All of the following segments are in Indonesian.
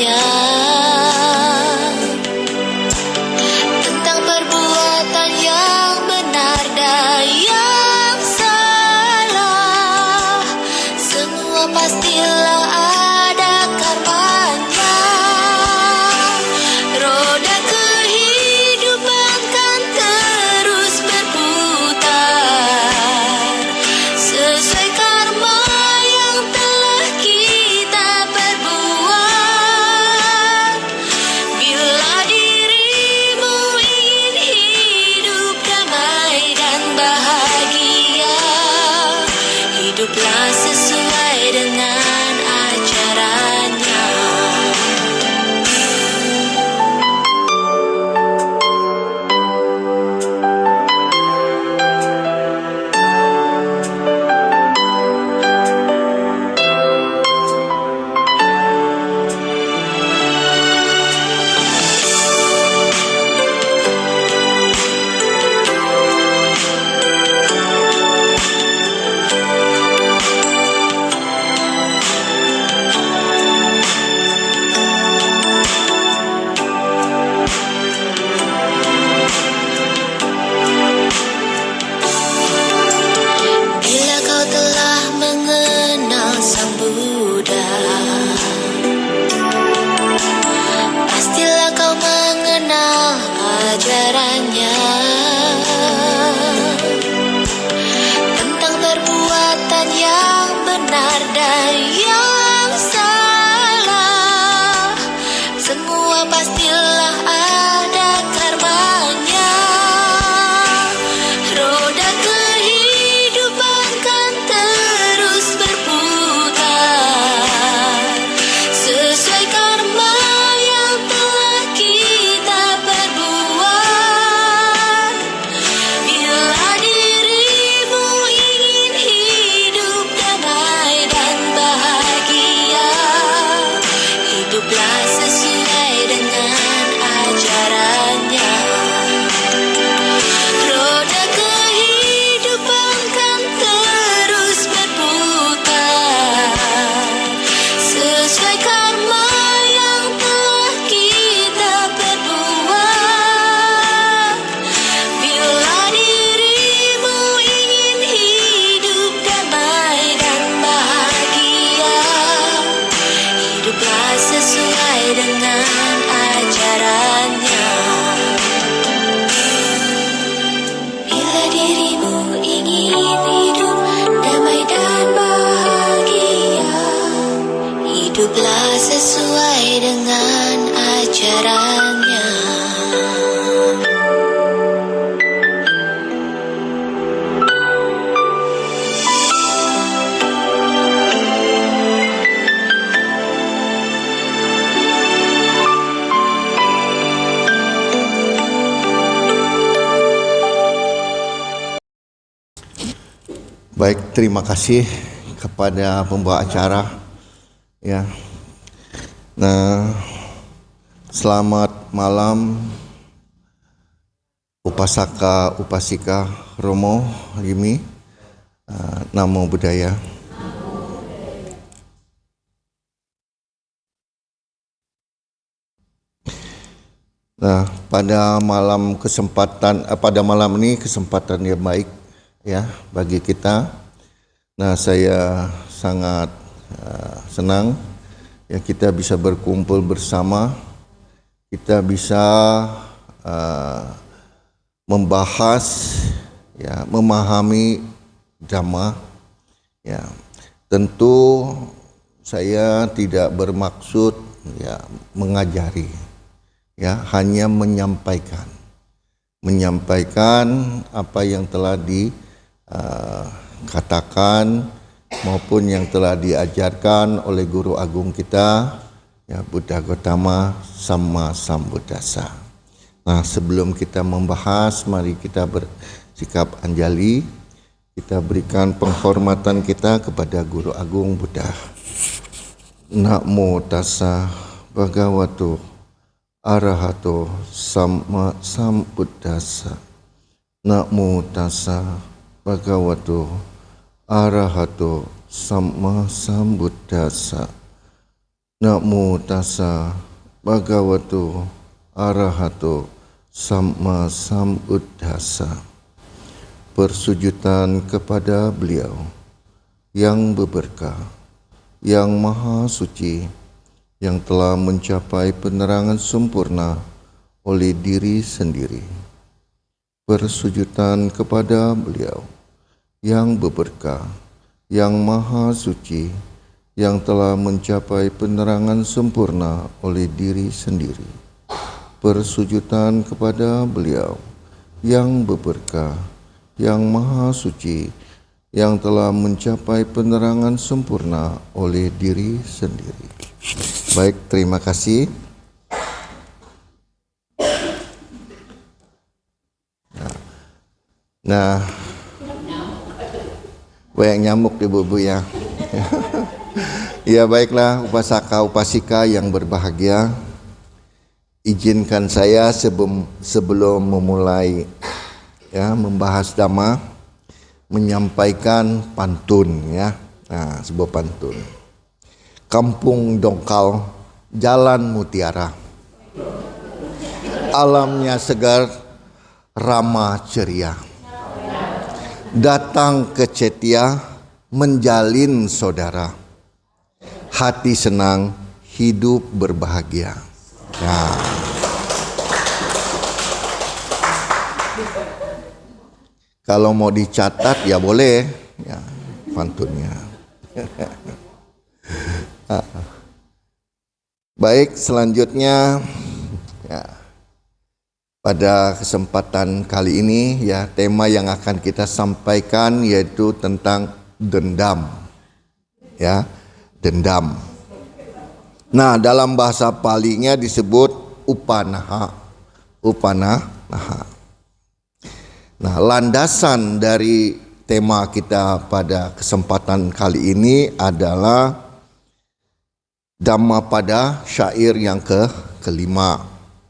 ajarannya tentang perbuatan yang benar dan yang salah. Semua pastilah ada karmanya. Roda kehidupan kan terus berputar sesuai karma yang telah kita perbuat. Bila dirimu ingin hidup damai dan bahagia, hiduplah sesuai dengan ajarannya. Bila kau telah mengenal Sang Buddha, pastilah kau mengenal ajarannya tentang perbuatan yang benar dan yang salah. Semua pastilah ada karmanya. Roda kehidupan kan terus berputar sesuai karma yang telah kita perbuat. Bila dirimu ingin hidup damai dan bahagia, hiduplah sesuai dengan ajarannya. Roda kehidupan kan terus berputar sesuai karma yang telah kita perbuat. Bila dirimu ingin hidup damai dan bahagia, hiduplah sesuai dengan ajarannya. Bila dirimu ingin hidup damai dan bahagia, hiduplah sesuai dengan ajarannya. Baik, terima kasih kepada pembawa acara. Ya. Nah, selamat malam upasaka upasika Romo Yimi. Namo Buddhaya. Nah, pada malam ini kesempatan yang baik ya bagi kita. Nah, saya sangat senang ya kita bisa berkumpul bersama, kita bisa membahas ya, memahami Dhamma ya. Tentu saya tidak bermaksud ya mengajari ya, hanya menyampaikan apa yang telah dikatakan maupun yang telah diajarkan oleh Guru Agung kita ya, Buddha Gautama Samma Sambuddhasa. Nah, sebelum kita membahas, mari kita bersikap anjali, kita berikan penghormatan kita kepada Guru Agung Buddha. Namo tassa bhagavato arahato samma sambuddhassa. Namo tassa bhagavato arahato samma sambuddhassa. Namo tassa bhagavato arahato sama sambuddhassa. Persujudan kepada beliau yang berberkah, yang maha suci, yang telah mencapai penerangan sempurna oleh diri sendiri. Persujudan kepada beliau yang berberkah, yang maha suci, yang telah mencapai penerangan sempurna oleh diri sendiri. Persujudan kepada beliau yang berberkah, yang maha suci, yang telah mencapai penerangan sempurna oleh diri sendiri. Baik, terima kasih. Nah, banyak nyamuk di bubu ya. Ya baiklah, upasaka upasika yang berbahagia, izinkan saya sebelum memulai membahas dhamma, menyampaikan pantun ya. Nah, sebuah pantun. Kampung dongkal, jalan mutiara, alamnya segar, ramah ceria, datang ke Cetia menjalin saudara, hati senang, hidup berbahagia. Nah, kalau mau dicatat ya boleh ya pantunnya. Baik, selanjutnya ya, pada kesempatan kali ini ya tema yang akan kita sampaikan yaitu tentang dendam. Ya, dendam. Nah, dalam bahasa Palinya disebut upanaha. Upanaha. Nah, landasan dari tema kita pada kesempatan kali ini adalah Dhammapada syair yang kelima,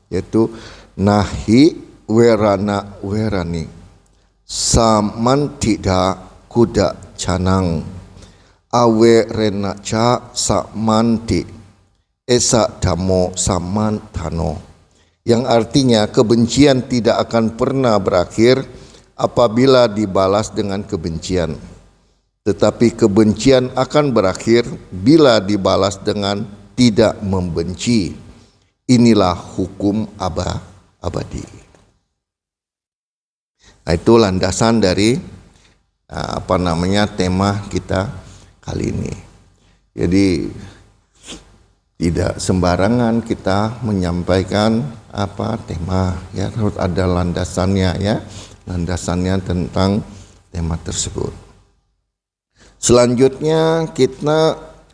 yaitu Nahi werana werani samantida kuda canang awe rena ca samanti esa dhammo samantano, yang artinya kebencian tidak akan pernah berakhir apabila dibalas dengan kebencian, tetapi kebencian akan berakhir bila dibalas dengan tidak membenci. Inilah hukum abadi. Nah, itu landasan dari tema kita kali ini. Jadi tidak sembarangan kita menyampaikan tema ya, harus ada landasannya ya, landasannya tentang tema tersebut. Selanjutnya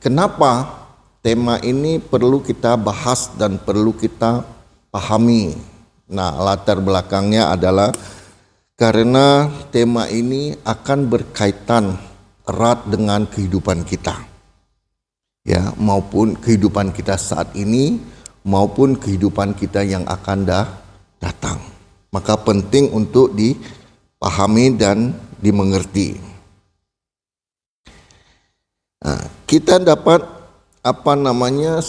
kenapa tema ini perlu kita bahas dan perlu kita pahami. Nah, latar belakangnya adalah karena tema ini akan berkaitan erat dengan kehidupan kita. Ya, maupun kehidupan kita saat ini maupun kehidupan kita yang akan datang. Maka penting untuk dipahami dan dimengerti. Nah, kita dapat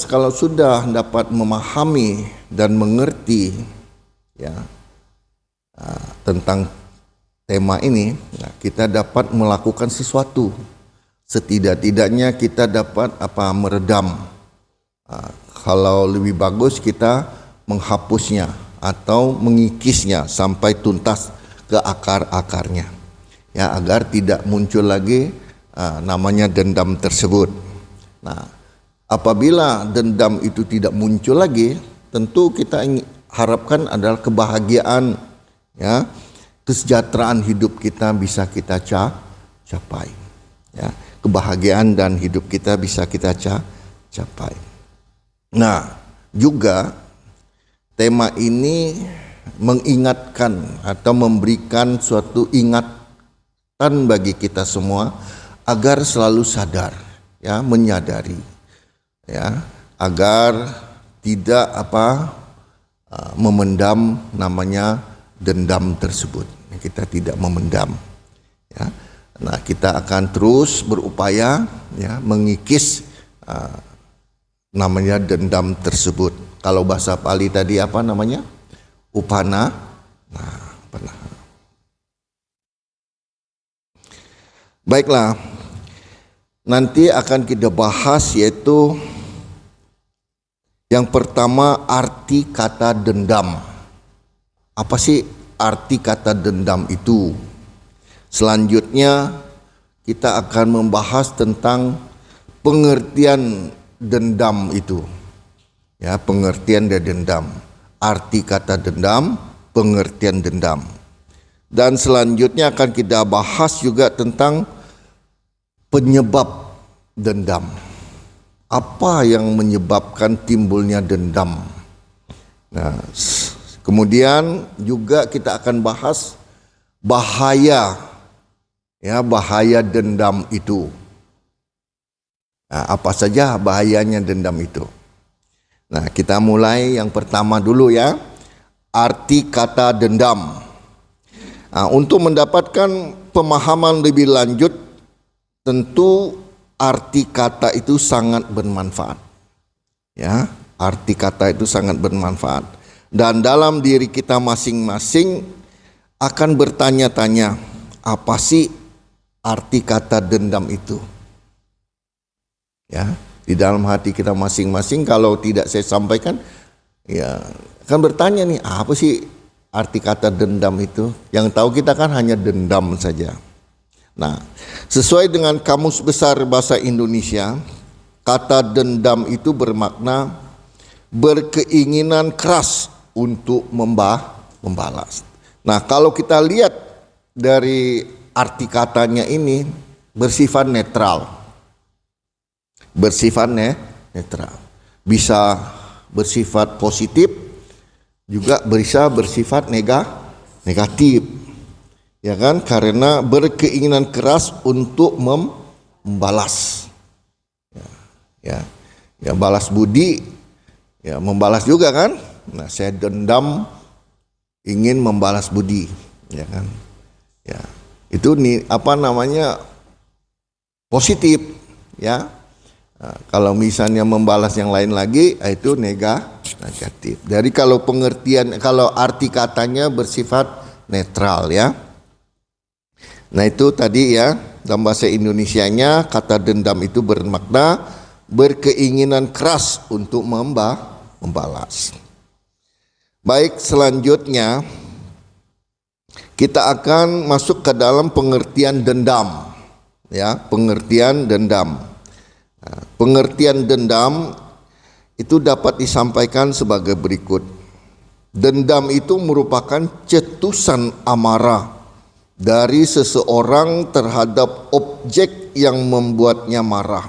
kalau sudah dapat memahami dan mengerti ya tentang tema ini, kita dapat melakukan sesuatu. Setidak-tidaknya kita dapat meredam. Kalau lebih bagus kita menghapusnya atau mengikisnya sampai tuntas ke akar-akarnya. Ya, agar tidak muncul lagi namanya dendam tersebut. Nah, apabila dendam itu tidak muncul lagi, tentu kita harapkan adalah kebahagiaan ya, kesejahteraan hidup kita bisa kita capai. Ya, kebahagiaan dan hidup kita bisa kita capai. Nah, juga tema ini mengingatkan atau memberikan suatu ingatan bagi kita semua agar selalu sadar, ya, menyadari, ya, agar tidak memendam namanya dendam tersebut. Kita tidak memendam, ya. Nah, kita akan terus berupaya ya mengikis namanya dendam tersebut. Kalau bahasa Pali tadi apa namanya? Upana. Nah, upana. Baiklah. Nanti akan kita bahas yaitu yang pertama arti kata dendam. Apa sih arti kata dendam itu? Selanjutnya kita akan membahas tentang pengertian dendam itu. Ya, pengertian dari dendam. Arti kata dendam, pengertian dendam. Dan selanjutnya akan kita bahas juga tentang penyebab dendam. Apa yang menyebabkan timbulnya dendam? Nah, kemudian juga kita akan bahas bahaya, ya, bahaya dendam itu. Nah, apa saja bahayanya dendam itu? Nah, kita mulai yang pertama dulu ya, arti kata dendam. Nah, untuk mendapatkan pemahaman lebih lanjut, tentu arti kata itu sangat bermanfaat. Ya, arti kata itu sangat bermanfaat. Dan dalam diri kita masing-masing akan bertanya-tanya, apa sih arti kata dendam itu? Ya, di dalam hati kita masing-masing, kalau tidak saya sampaikan, ya akan bertanya nih, apa sih arti kata dendam itu? Yang tahu kita kan hanya dendam saja. Nah, sesuai dengan Kamus Besar Bahasa Indonesia, kata dendam itu bermakna berkeinginan keras untuk membalas. Nah, kalau kita lihat dari arti katanya ini bersifat netral. Bersifat netral. Bisa bersifat positif, juga bisa bersifat negatif. Ya kan? Karena berkeinginan keras untuk membalas. Ya, balas budi, ya membalas juga kan? Nah, saya dendam ingin membalas budi, ya kan? Ya, itu nih apa namanya? Positif, ya. Nah, kalau misalnya membalas yang lain lagi, itu negatif. Jadi kalau arti katanya bersifat netral ya. Nah, itu tadi ya, dalam bahasa Indonesianya kata dendam itu bermakna berkeinginan keras untuk membalas. Baik, selanjutnya kita akan masuk ke dalam pengertian dendam. Ya, pengertian dendam. Nah, pengertian dendam itu dapat disampaikan sebagai berikut. Dendam itu merupakan cetusan amarah dari seseorang terhadap objek yang membuatnya marah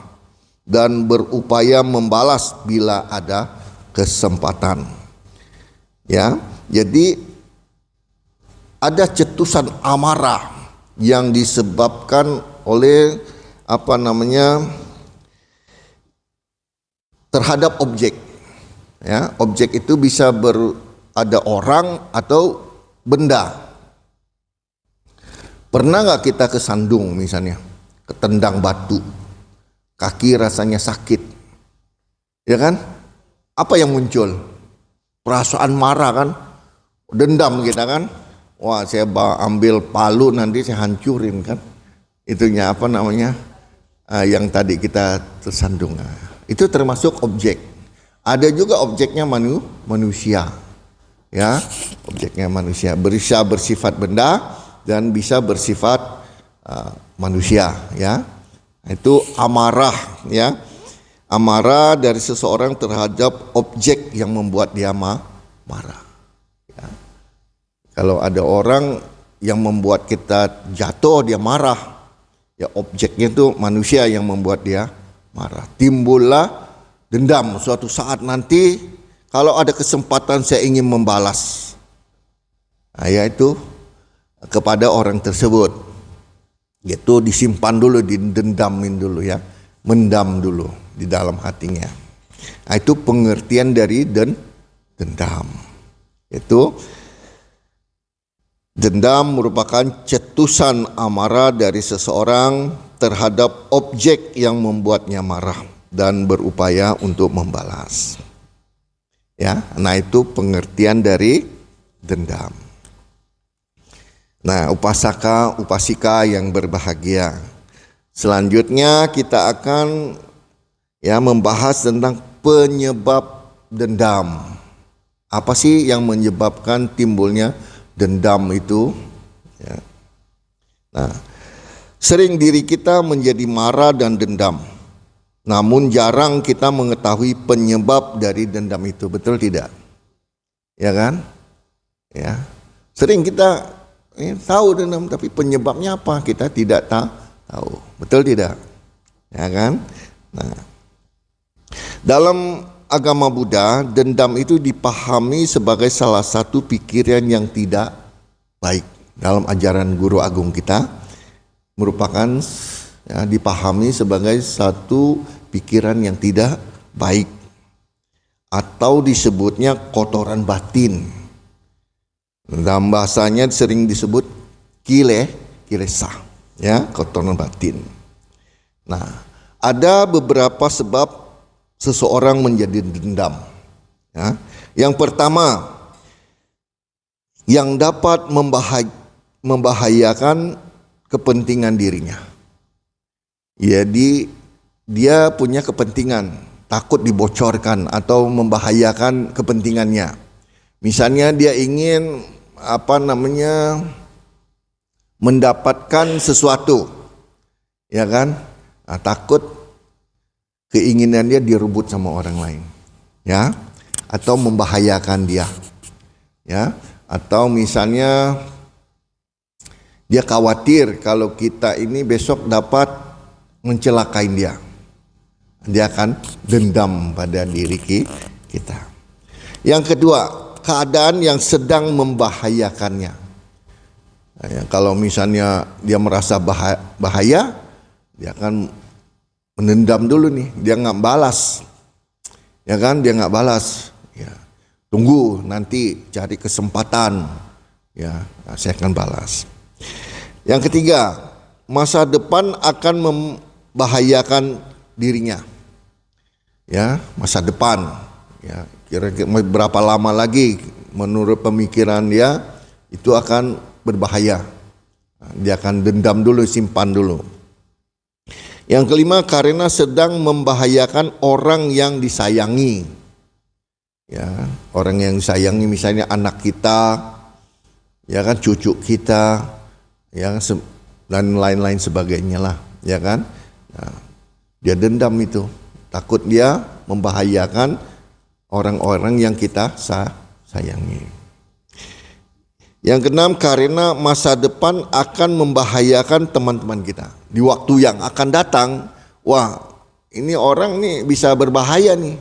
dan berupaya membalas bila ada kesempatan. Ya, jadi ada cetusan amarah yang disebabkan oleh terhadap objek. Ya, objek itu bisa ada orang atau benda. Pernah nggak kita kesandung misalnya, ketendang batu, kaki rasanya sakit, ya kan? Apa yang muncul? Perasaan marah kan, dendam kita kan. Wah, saya ambil palu nanti saya hancurin kan. Itunya yang tadi kita tersandung. Itu termasuk objek. Ada juga objeknya manusia. Ya, objeknya manusia bisa bersifat benda dan bisa bersifat manusia, ya. Itu amarah, ya. Amarah dari seseorang terhadap objek yang membuat dia marah. Ya. Kalau ada orang yang membuat kita jatuh, dia marah. Ya, objeknya itu manusia yang membuat dia marah. Timbullah dendam. Suatu saat nanti kalau ada kesempatan saya ingin membalas. Nah, yaitu kepada orang tersebut. Itu disimpan dulu, didendamin dulu ya. Mendam dulu di dalam hatinya. Nah, itu pengertian dari dendam. Itu dendam merupakan cetusan amarah dari seseorang terhadap objek yang membuatnya marah dan berupaya untuk membalas. Ya, nah itu pengertian dari dendam. Nah, upasaka, upasika yang berbahagia. Selanjutnya kita akan membahas tentang penyebab dendam. Apa sih yang menyebabkan timbulnya dendam itu? Ya. Nah, sering diri kita menjadi marah dan dendam. Namun jarang kita mengetahui penyebab dari dendam itu, betul tidak? Ya kan? Ya. Sering kita tahu dendam, tapi penyebabnya apa? Kita tidak tahu. Betul tidak? Ya kan? Nah, dalam agama Buddha, dendam itu dipahami sebagai salah satu pikiran yang tidak baik. Dalam ajaran guru agung kita merupakan dipahami sebagai satu pikiran yang tidak baik, atau disebutnya kotoran batin. Dalam bahasanya sering disebut kilesa, kotoran batin. Nah, ada beberapa sebab seseorang menjadi dendam. Yang pertama, yang dapat membahayakan kepentingan dirinya. Jadi dia punya kepentingan, takut dibocorkan atau membahayakan kepentingannya. Misalnya dia ingin mendapatkan sesuatu, ya kan? Nah, takut keinginan dia direbut sama orang lain, ya, atau membahayakan dia, ya, atau misalnya dia khawatir kalau kita ini besok dapat mencelakai dia. Dia akan dendam pada diri kita. Yang kedua, keadaan yang sedang membahayakannya. Kalau misalnya dia merasa bahaya, dia akan menendam dulu nih. Dia nggak balas, ya kan? Dia nggak balas. Ya, tunggu nanti cari kesempatan. Ya, saya akan balas. Yang ketiga, masa depan akan membahayakan dirinya. Ya, masa depan. Ya, kira-kira berapa lama lagi menurut pemikiran dia itu akan berbahaya. Dia akan dendam dulu, simpan dulu. Yang kelima, karena sedang membahayakan orang yang disayangi. Ya, orang yang disayangi misalnya anak kita, ya kan, cucu kita, ya, dan lain-lain sebagainya lah, ya kan. Nah, dia dendam itu, takut dia membahayakan orang-orang yang kita sayangi. Yang keenam, karena masa depan akan membahayakan teman-teman kita. Di waktu yang akan datang, wah, ini orang nih bisa berbahaya nih.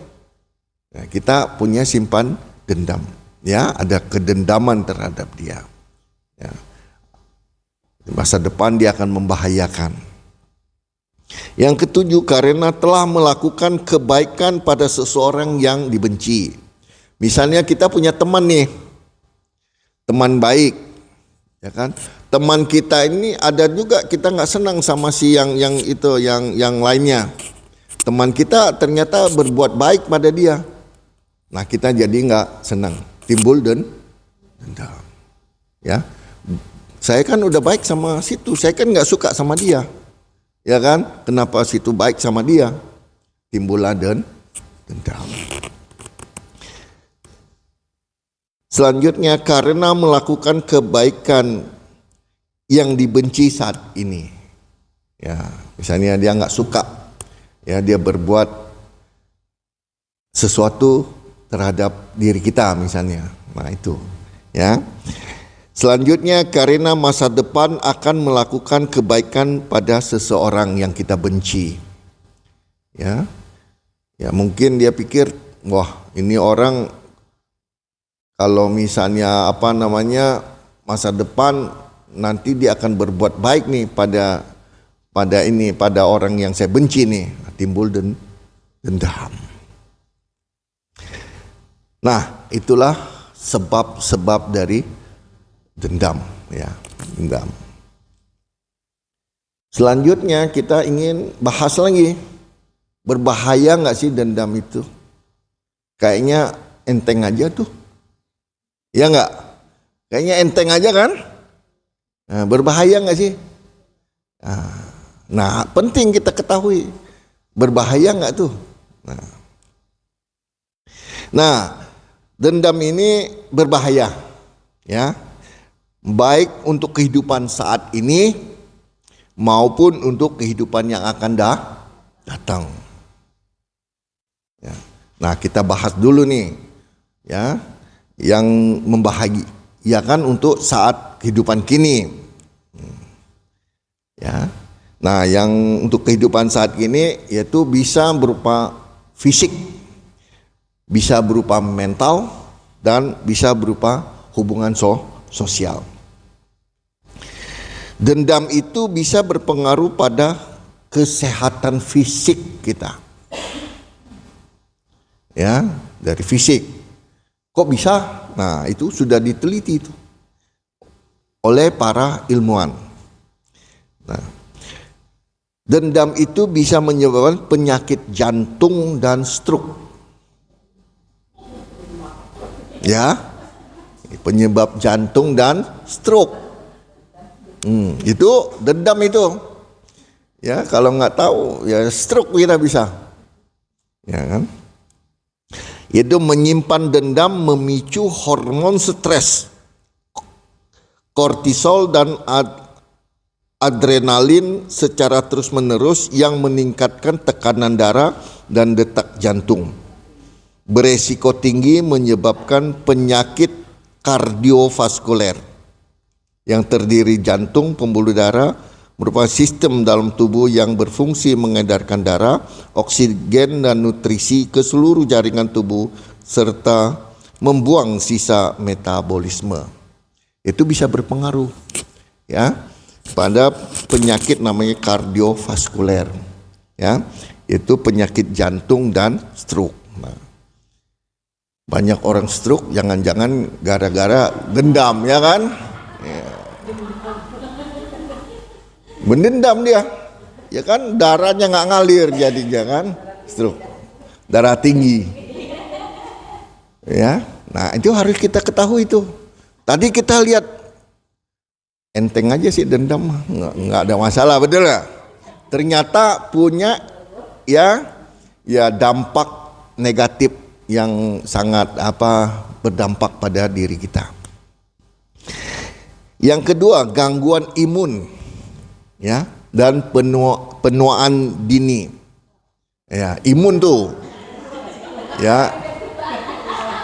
Nah, kita punya simpan dendam, ya, ada kedendaman terhadap dia. Ya. Di masa depan dia akan membahayakan. Yang ketujuh, karena telah melakukan kebaikan pada seseorang yang dibenci. Misalnya kita punya teman nih, teman baik, ya kan? Teman kita ini ada juga kita nggak senang sama si yang lainnya. Teman kita ternyata berbuat baik pada dia. Nah, kita jadi nggak senang, timbul dendam. Ya, saya kan udah baik sama situ, saya kan nggak suka sama dia. Ya kan? Kenapa situ baik sama dia? Timbullah dendam. Selanjutnya, karena melakukan kebaikan yang dibenci saat ini. Ya, misalnya dia nggak suka, ya, dia berbuat sesuatu terhadap diri kita misalnya. Nah, itu, ya. Selanjutnya, karena masa depan akan melakukan kebaikan pada seseorang yang kita benci. Ya. Ya, mungkin dia pikir, wah, ini orang kalau misalnya masa depan nanti dia akan berbuat baik nih pada orang yang saya benci nih, timbul dendam. Nah, itulah sebab-sebab dari dendam, ya, dendam. Selanjutnya kita ingin bahas lagi Berbahaya nggak sih dendam itu? Kayaknya enteng aja tuh. Ya nggak? Kayaknya enteng aja kan? Nah, berbahaya nggak sih? Nah, penting kita ketahui. Berbahaya nggak tuh? Nah, dendam ini berbahaya. Ya. Baik untuk kehidupan saat ini maupun untuk kehidupan yang akan datang. Ya. Nah, kita bahas dulu nih, ya, yang membahagiakan untuk saat kehidupan kini. Ya. Nah, yang untuk kehidupan saat ini yaitu bisa berupa fisik, bisa berupa mental, dan bisa berupa hubungan sosial. Dendam itu bisa berpengaruh pada kesehatan fisik kita. Ya, dari fisik. Kok bisa? Nah, itu sudah diteliti itu oleh para ilmuwan. Nah, dendam itu bisa menyebabkan penyakit jantung dan stroke. Ya, penyebab jantung dan stroke. Itu dendam itu. Ya, kalau nggak tahu ya stroke kita bisa. Ya kan? Itu menyimpan dendam memicu hormon stres, kortisol dan adrenalin secara terus-menerus yang meningkatkan tekanan darah dan detak jantung. Beresiko tinggi menyebabkan penyakit kardiovaskuler yang terdiri jantung, pembuluh darah, merupakan sistem dalam tubuh yang berfungsi mengedarkan darah, oksigen dan nutrisi ke seluruh jaringan tubuh serta membuang sisa metabolisme. Itu bisa berpengaruh ya pada penyakit namanya kardiovaskuler. Ya, itu penyakit jantung dan stroke. Nah, banyak orang stroke jangan-jangan gara-gara dendam, ya kan? Ya. Mendendam dia, ya kan, darahnya nggak ngalir jadinya kan, stroke, darah tinggi, ya. Nah, itu harus kita ketahui itu. Tadi kita lihat enteng aja sih dendam, nggak ada masalah, betul nggak? Ternyata punya ya dampak negatif yang sangat berdampak pada diri kita. Yang kedua, gangguan imun, ya, dan penuaan dini. Ya, imun tuh, ya,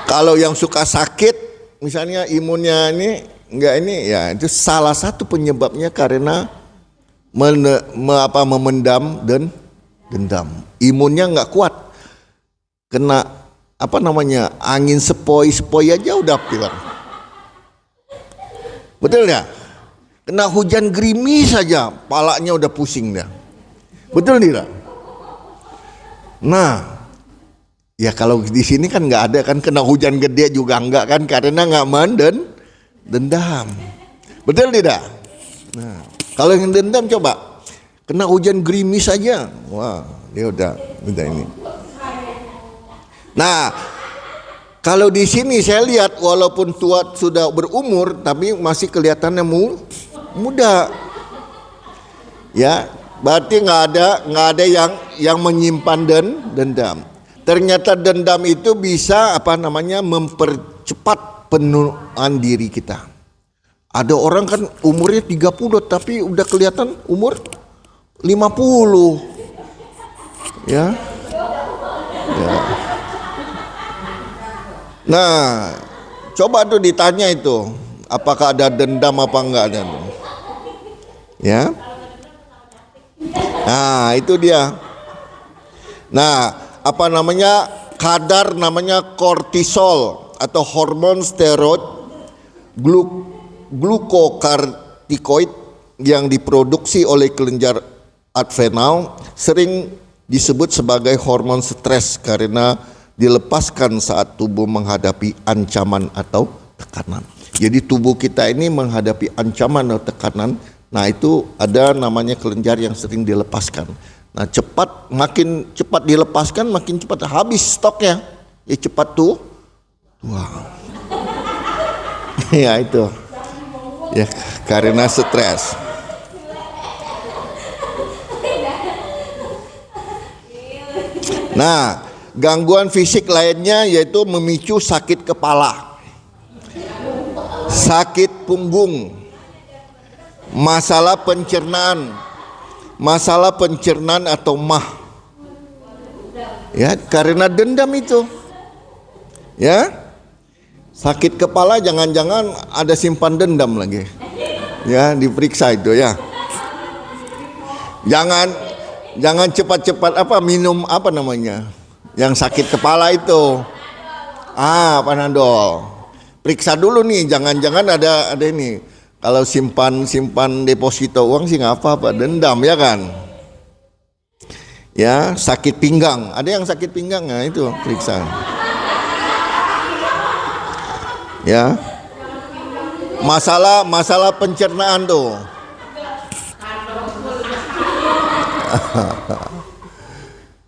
kalau yang suka sakit, misalnya imunnya ya itu salah satu penyebabnya karena memendam dan dendam. Imunnya nggak kuat, kena angin sepoi-sepoi aja udah pilar. Betul ya? Kena hujan gerimis saja, palanya udah pusing dah. Betul tidak? Nah, ya kalau di sini kan nggak ada kan, kena hujan gede juga enggak kan, karena nggak dendam. Betul tidak? Nah, kalau yang dendam coba, kena hujan gerimis saja, wah dia udah ini. Nah, kalau di sini saya lihat walaupun tua sudah berumur tapi masih kelihatannya muda. Ya, berarti nggak ada yang menyimpan dendam. Ternyata dendam itu bisa mempercepat penuaan diri kita. Ada orang kan umurnya 30 tapi udah kelihatan umur 50. Ya. Ya. Nah, coba tuh ditanya itu, apakah ada dendam apa enggak ada. Ya. Nah, itu dia. Nah, kadar namanya kortisol atau hormon steroid glukokortikoid yang diproduksi oleh kelenjar adrenal sering disebut sebagai hormon stres karena dilepaskan saat tubuh menghadapi ancaman atau tekanan. Jadi tubuh kita ini menghadapi ancaman atau tekanan, nah itu ada namanya kelenjar yang sering dilepaskan. Nah, makin cepat dilepaskan, makin cepat habis stoknya. Ya cepat tuh. Wah. Ya itu. Ya karena stres. Nah, gangguan fisik lainnya yaitu memicu sakit kepala, sakit punggung, masalah pencernaan atau mah. Ya, karena dendam itu. Ya. Sakit kepala jangan-jangan ada simpan dendam lagi. Ya, diperiksa itu ya. Jangan cepat-cepat minum yang sakit kepala itu. Panadol. Periksa dulu nih, jangan-jangan ada ini. Kalau simpan deposito uang sih nggak apa-apa, dendam ya kan. Ya, sakit pinggang. Ada yang sakit pinggang, nah itu periksa. Ya. Masalah pencernaan tuh.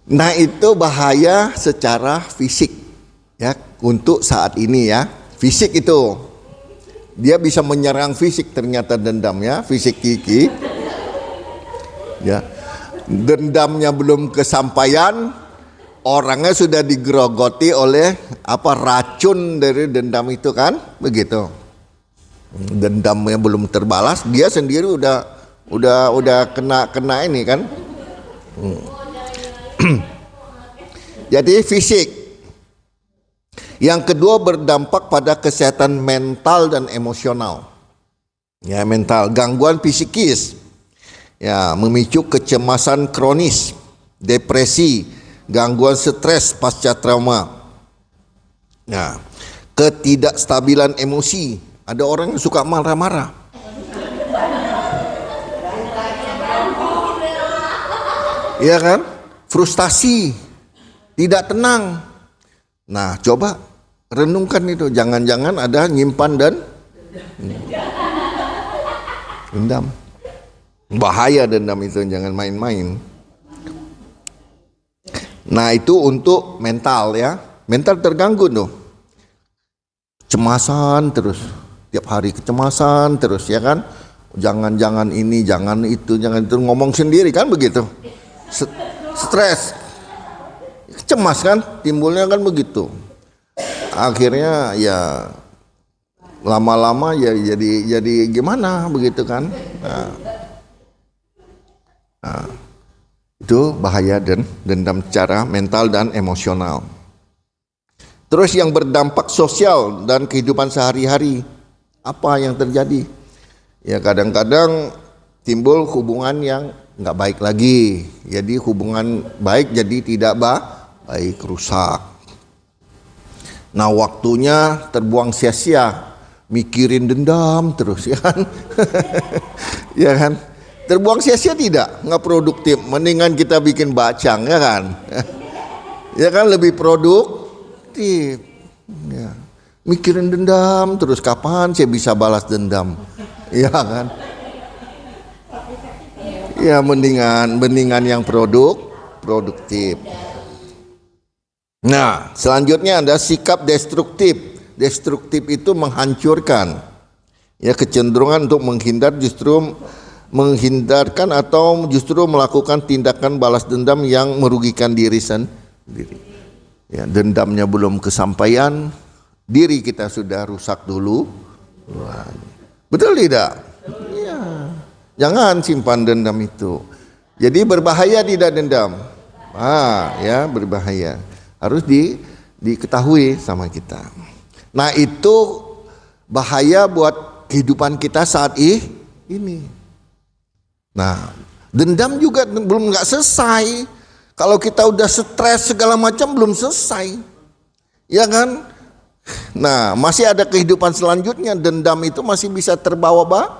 Nah, itu bahaya secara fisik ya untuk saat ini ya. Fisik itu dia bisa menyerang fisik, ternyata dendam ya, fisik Kiki. Ya. Dendamnya belum kesampaian, orangnya sudah digerogoti oleh racun dari dendam itu kan, begitu. Dendamnya belum terbalas, dia sendiri udah kena ini kan. Jadi fisik. Yang kedua berdampak pada kesehatan mental dan emosional. Ya, mental, gangguan psikis. Ya, memicu kecemasan kronis, depresi, gangguan stres pasca trauma. Nah, ketidakstabilan emosi. Ada orang yang suka marah-marah. Iya kan? Frustasi, tidak tenang. Nah, coba renungkan itu. Jangan-jangan ada nyimpan dan dendam. Bahaya dendam itu, jangan main-main. Nah, itu untuk mental ya. Mental terganggu tuh. Kecemasan terus. Tiap hari kecemasan terus ya kan. Jangan-jangan ini, jangan itu, jangan itu. Ngomong sendiri kan begitu. Stres. Cemas kan, timbulnya kan begitu. Akhirnya ya lama-lama ya jadi gimana begitu kan. Nah, itu bahaya dan dendam secara mental dan emosional. Terus yang berdampak sosial dan kehidupan sehari-hari, apa yang terjadi? Ya kadang-kadang timbul hubungan yang nggak baik lagi. Jadi hubungan baik jadi tidak baik, rusak. Nah, waktunya terbuang sia-sia, mikirin dendam terus ya kan. Ya kan? Terbuang sia-sia tidak, nggak produktif. Mendingan kita bikin bacang ya kan. Ya kan, lebih produktif. Ya. Mikirin dendam terus, kapan saya bisa balas dendam? Ya kan. Ya mendingan yang produktif. Nah, selanjutnya ada sikap destruktif. Destruktif itu menghancurkan. Ya, kecenderungan untuk menghindarkan atau justru melakukan tindakan balas dendam yang merugikan diri sendiri. Ya, dendamnya belum kesampaian, diri kita sudah rusak dulu. Betul tidak? Ya. Jangan simpan dendam itu. Jadi berbahaya tidak dendam. Ya berbahaya. Harus diketahui sama kita. Nah, itu bahaya buat kehidupan kita saat ini. Nah, dendam juga belum nggak selesai. Kalau kita udah stres segala macam belum selesai, ya kan? Nah, masih ada kehidupan selanjutnya. Dendam itu masih bisa terbawa.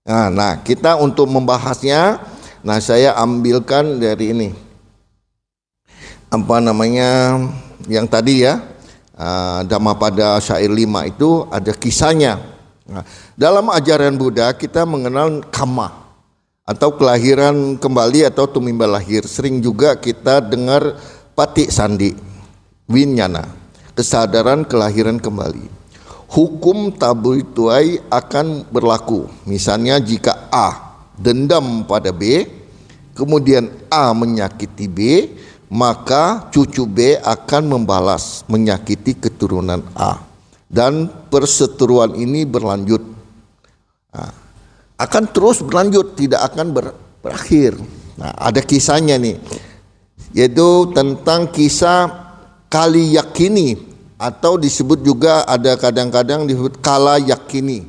Nah, kita untuk membahasnya, nah saya ambilkan dari ini, yang tadi ya, Dhammapada syair 5 itu ada kisahnya. Nah, dalam ajaran Buddha kita mengenal kamma. atau kelahiran kembali atau tumimbal lahir. Sering juga kita dengar patik sandi, winyana, kesadaran kelahiran kembali. Hukum tabu tuai akan berlaku. Misalnya jika A dendam pada B, kemudian A menyakiti B, maka cucu B akan membalas menyakiti keturunan A. Dan perseteruan ini berlanjut. Akan terus berlanjut, tidak akan berakhir. Nah, ada kisahnya nih, yaitu tentang kisah kali yakini, atau disebut juga ada kadang-kadang disebut kala yakini.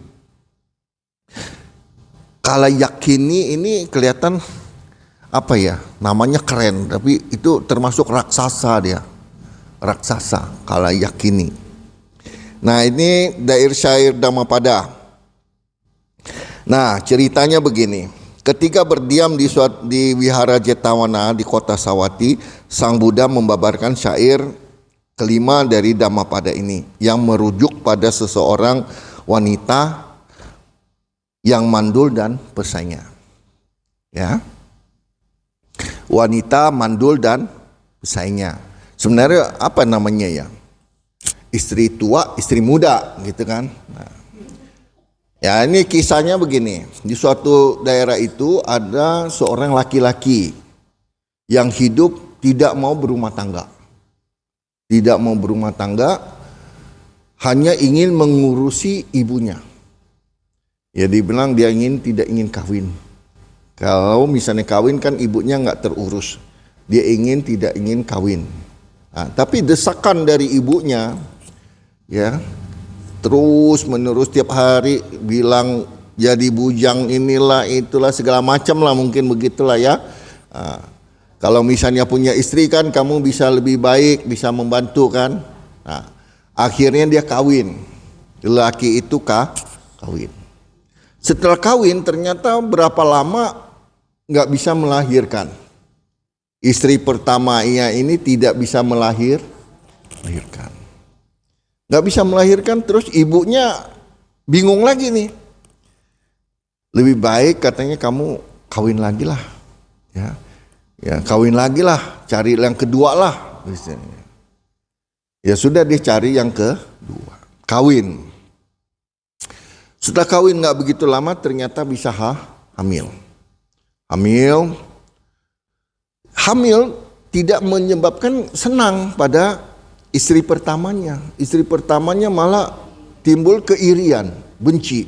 Kala yakini ini kelihatan apa ya, namanya keren, tapi itu termasuk raksasa dia, raksasa kala yakini. Nah, ini dair syair Dhammapada. Nah, ceritanya begini. Ketika berdiam di Wihara Jetawana di kota Sawati, Sang Buddha membabarkan syair kelima dari Dhammapada ini yang merujuk pada seseorang wanita yang mandul dan pesaingnya. Ya. Wanita mandul dan pesaingnya. Sebenarnya apa namanya ya? Istri tua, istri muda gitu kan. Nah, ya, ini kisahnya begini. Di suatu daerah itu ada seorang laki-laki yang hidup tidak mau berumah tangga. Tidak mau berumah tangga, hanya ingin mengurusi ibunya. Ya, dibilang dia tidak ingin kawin. Kalau misalnya kawin kan ibunya nggak terurus. Dia tidak ingin kawin. Nah, tapi desakan dari ibunya, ya, terus menerus tiap hari bilang jadi bujang inilah itulah segala macam lah, mungkin begitulah ya. Kalau misalnya punya istri kan kamu bisa lebih baik, bisa membantu kan. Nah, akhirnya dia kawin. Lelaki itu kawin. Setelah kawin ternyata berapa lama nggak bisa melahirkan. Istri pertamanya ini tidak bisa melahirkan. Nggak bisa melahirkan, terus ibunya bingung lagi nih. Lebih baik katanya kamu kawin lagi lah. Ya, kawin lagi lah, cari yang kedua lah. Ya sudah, dia cari yang kedua, kawin. Setelah kawin nggak begitu lama ternyata bisa hamil. Hamil tidak menyebabkan senang pada istri pertamanya. Istri pertamanya malah timbul keirian, benci.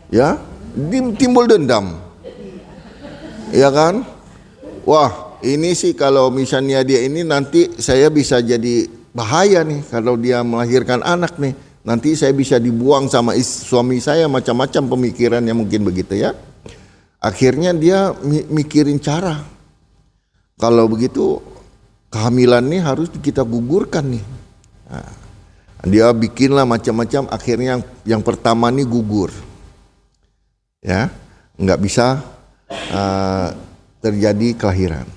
Ya, timbul dendam. Ya kan? Wah, ini sih kalau misalnya dia ini nanti saya bisa jadi bahaya nih kalau dia melahirkan anak nih. Nanti saya bisa dibuang sama suami saya, macam-macam pemikirannya mungkin begitu ya. Akhirnya dia mikirin cara. Kalau begitu kehamilan nih harus kita gugurkan nih. Nah, dia bikinlah macam-macam, akhirnya yang pertama nih gugur. Ya, nggak bisa terjadi kelahiran,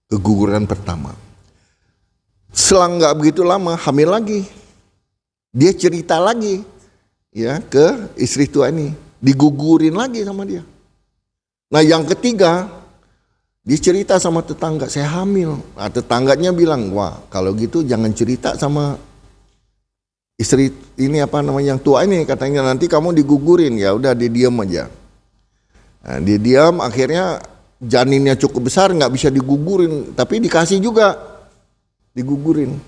keguguran pertama. Selang nggak begitu lama hamil lagi, dia cerita lagi ya ke istri tua ini, digugurin lagi sama dia. Nah, yang ketiga dia cerita sama tetangga, saya hamil. Nah, tetangganya bilang, wah kalau gitu jangan cerita sama istri ini yang tua ini, katanya nanti kamu digugurin. Ya udah, dia diam aja. Nah, dia diam, akhirnya janinnya cukup besar, nggak bisa digugurin, tapi dikasih juga, digugurin.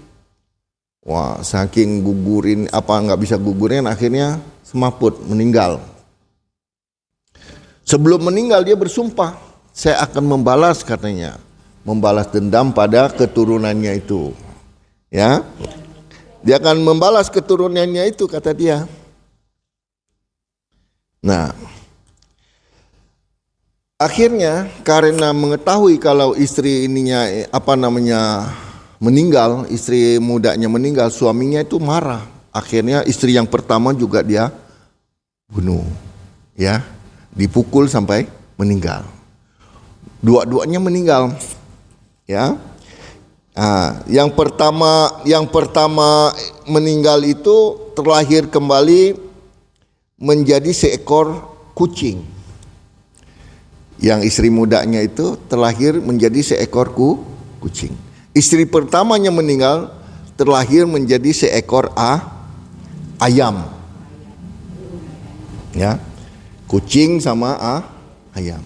Wah, saking gugurin nggak bisa gugurin, akhirnya semaput, meninggal. Sebelum meninggal dia bersumpah, saya akan membalas, katanya, membalas dendam pada keturunannya itu. Ya, dia akan membalas keturunannya itu, kata dia. Nah, akhirnya karena mengetahui kalau istri ininya meninggal, istri mudanya meninggal, suaminya itu marah. Akhirnya istri yang pertama juga dia bunuh, ya, dipukul sampai meninggal. Dua-duanya meninggal, ya. Nah, yang pertama meninggal itu terlahir kembali menjadi seekor kucing. Yang istri mudanya itu terlahir menjadi seekor kucing. Istri pertamanya meninggal, terlahir menjadi seekor ayam. Ya. Kucing sama ayam.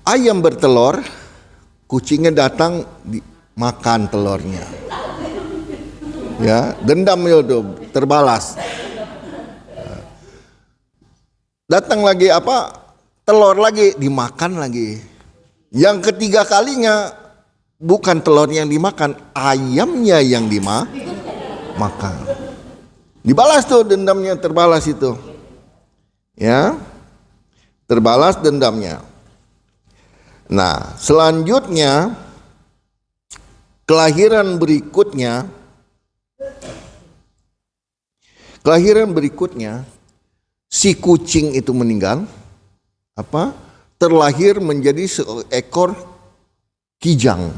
Ayam bertelur, kucingnya datang makan telurnya. Ya, dendam itu terbalas. Datang lagi telur lagi dimakan lagi. Yang ketiga kalinya bukan telurnya yang dimakan, ayamnya yang dimakan. Dibalas tuh dendamnya, terbalas itu. Ya. Terbalas dendamnya. Nah, selanjutnya kelahiran berikutnya si kucing itu meninggal, terlahir menjadi seekor kijang.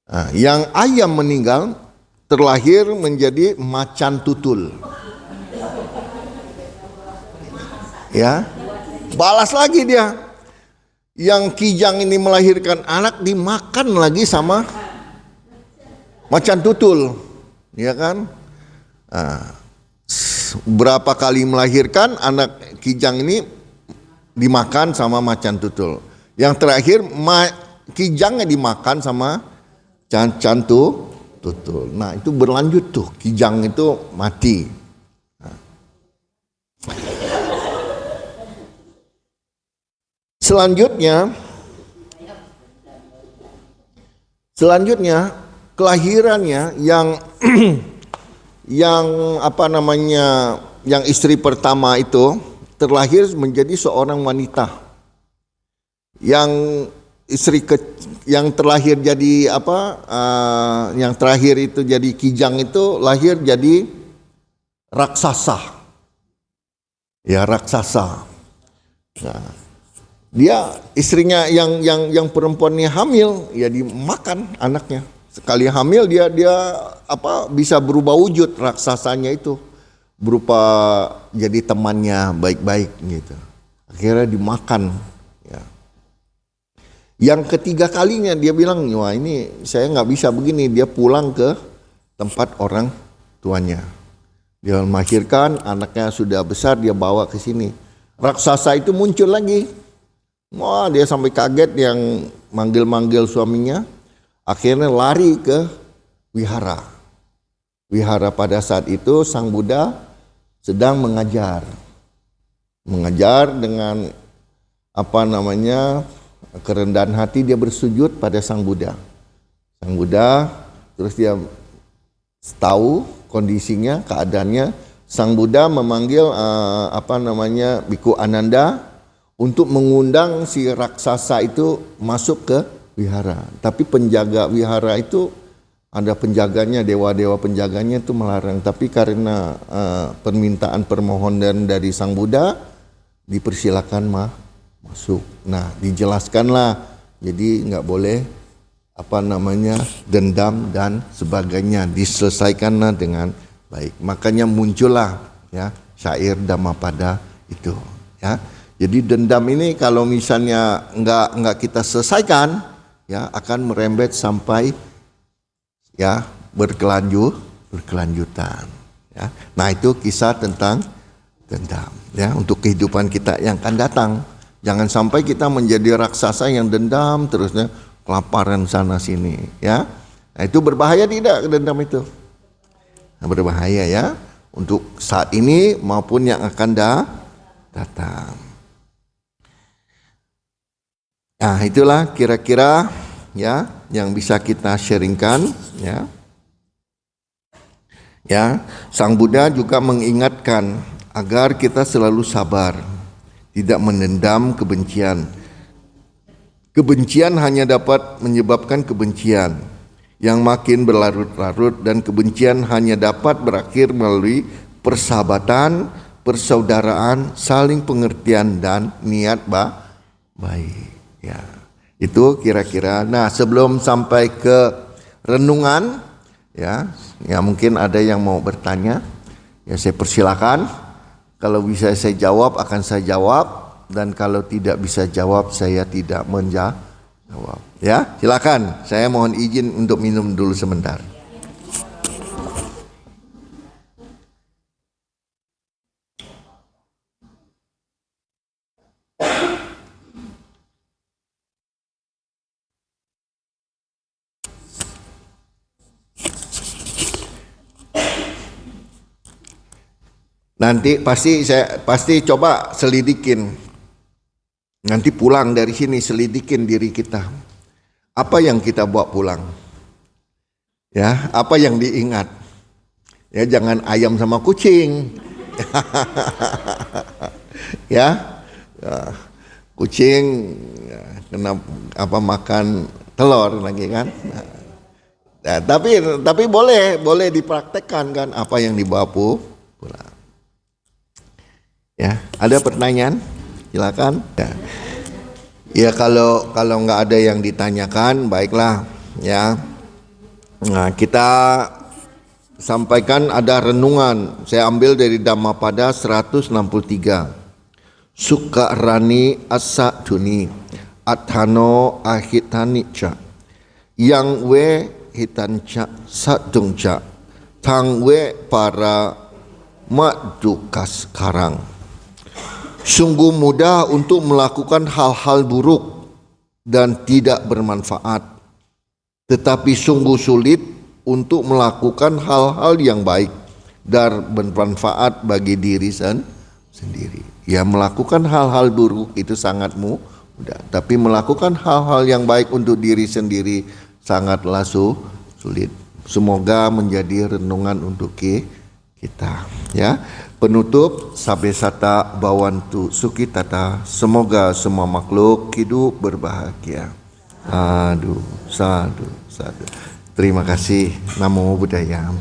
Nah, yang ayam meninggal terlahir menjadi macan tutul. Ya, balas lagi dia. Yang kijang ini melahirkan anak, dimakan lagi sama macan tutul, ya kan? Nah, berapa kali melahirkan, anak kijang ini dimakan sama macan tutul. Yang terakhir kijangnya dimakan sama macan tutul. Nah, itu berlanjut tuh, kijang itu mati. Selanjutnya kelahirannya yang yang istri pertama itu terlahir menjadi seorang wanita. Yang yang terlahir jadi yang terakhir itu jadi kijang itu lahir jadi raksasa. Ya, raksasa. Nah, dia istrinya yang perempuannya hamil, ya dimakan anaknya. Sekali hamil dia bisa berubah wujud raksasanya itu, berupa jadi temannya baik-baik gitu. Akhirnya dimakan. Ya. Yang ketiga kalinya dia bilang, wah ini saya nggak bisa begini. Dia pulang ke tempat orang tuanya. Dia melahirkan, anaknya sudah besar, dia bawa ke sini. Raksasa itu muncul lagi. Wah, dia sampai kaget, yang manggil-manggil suaminya. Akhirnya lari ke wihara. Wihara pada saat itu Sang Buddha sedang mengajar. Mengajar dengan kerendahan hati, dia bersujud pada Sang Buddha. Sang Buddha terus dia tahu kondisinya, keadaannya. Sang Buddha memanggil Biku Ananda untuk mengundang si raksasa itu masuk ke wihara. Tapi penjaga wihara itu, ada penjaganya, dewa-dewa penjaganya itu melarang. Tapi karena permintaan permohonan dari Sang Buddha, dipersilakan masuk. Nah, dijelaskanlah, jadi nggak boleh dendam dan sebagainya, diselesaikanlah dengan baik. Makanya muncullah ya syair Dhammapada itu. Ya, jadi dendam ini kalau misalnya nggak kita selesaikan, ya akan merembet sampai ya berkelanjutan. Ya, nah itu kisah tentang dendam. Ya, untuk kehidupan kita yang akan datang. Jangan sampai kita menjadi raksasa yang dendam terusnya, kelaparan sana sini. Ya, nah, itu berbahaya tidak dendam itu? Nah, berbahaya ya untuk saat ini maupun yang akan datang. Nah, itulah kira-kira ya yang bisa kita sharingkan ya. Ya, Sang Buddha juga mengingatkan agar kita selalu sabar, tidak menendam kebencian. Kebencian hanya dapat menyebabkan kebencian yang makin berlarut-larut, dan kebencian hanya dapat berakhir melalui persahabatan, persaudaraan, saling pengertian dan niat baik. Ya, itu kira-kira. Nah, sebelum sampai ke renungan, ya mungkin ada yang mau bertanya, ya saya persilakan. Kalau bisa saya jawab, akan saya jawab. dan kalau tidak bisa jawab saya tidak menjawab. Ya, silakan. Saya mohon izin untuk minum dulu sebentar. Nanti pasti coba selidikin. Nanti pulang dari sini selidikin diri kita. Apa yang kita bawa pulang? Ya, apa yang diingat? Ya, jangan ayam sama kucing. Ya, kucing kena makan telur lagi kan? Nah, tapi boleh dipraktekkan kan apa yang dibawa pulang. Ya, ada pertanyaan? Silakan. Ya kalau nggak ada yang ditanyakan, baiklah ya. Nah, kita sampaikan ada renungan. Saya ambil dari Dhammapada 163. Sukha rani asa duni athano ahitanica yang we hitanca sadungca tang we para madukas karang. Sungguh mudah untuk melakukan hal-hal buruk dan tidak bermanfaat, tetapi sungguh sulit untuk melakukan hal-hal yang baik dan bermanfaat bagi diri sendiri. Ya, melakukan hal-hal buruk itu sangat mudah, tapi melakukan hal-hal yang baik untuk diri sendiri sangatlah sulit. Semoga menjadi renungan untuk kita, ya. Penutup, Sabe Sata Bawantu Sukitata, semoga semua makhluk hidup berbahagia. Sadu. Terima kasih. Namo Buddhaya.